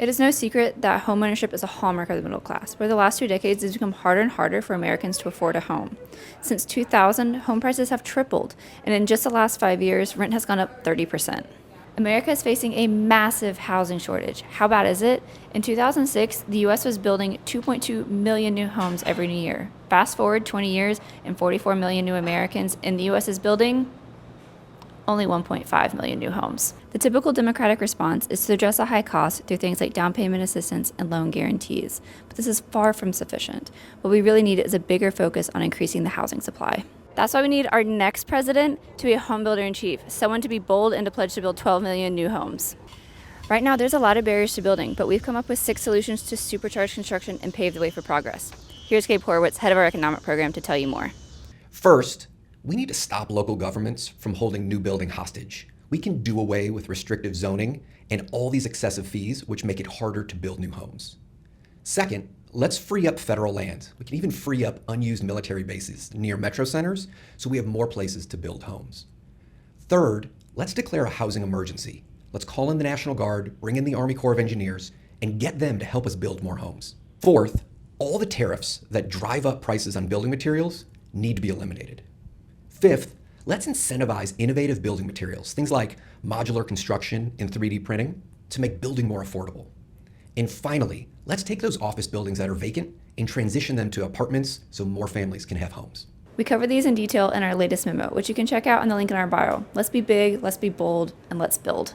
It is no secret that homeownership is a hallmark of the middle class. For the last 2 decades, it's become harder and harder for Americans to afford a home. Since 2000, home prices have tripled, and in just the last 5 years, rent has gone up 30%. America is facing a massive housing shortage. How bad is it? In 2006, the US was building 2.2 million new homes every year. Fast forward 20 years, and 44 million new Americans, and the US is building only 1.5 million new homes. The typical Democratic response is to address a high cost through things like down payment assistance and loan guarantees, but this is far from sufficient. What we really need is a bigger focus on increasing the housing supply. That's why we need our next president to be a home builder in chief, someone to be bold and to pledge to build 12 million new homes. Right now, there's a lot of barriers to building, but we've come up with 6 solutions to supercharge construction and pave the way for progress. Here's Gabe Horowitz, head of our economic program, to tell you more. First, we need to stop local governments from holding new building hostage. We can do away with restrictive zoning and all these excessive fees, which make it harder to build new homes. Second, let's free up federal land. We can even free up unused military bases near metro centers so we have more places to build homes. Third, let's declare a housing emergency. Let's call in the National Guard, bring in the Army Corps of Engineers, and get them to help us build more homes. Fourth, all the tariffs that drive up prices on building materials need to be eliminated. Fifth, let's incentivize innovative building materials, things like modular construction and 3D printing, to make building more affordable. And finally, let's take those office buildings that are vacant and transition them to apartments so more families can have homes. We cover these in detail in our latest memo, which you can check out on the link in our bio. Let's be big, let's be bold, and let's build.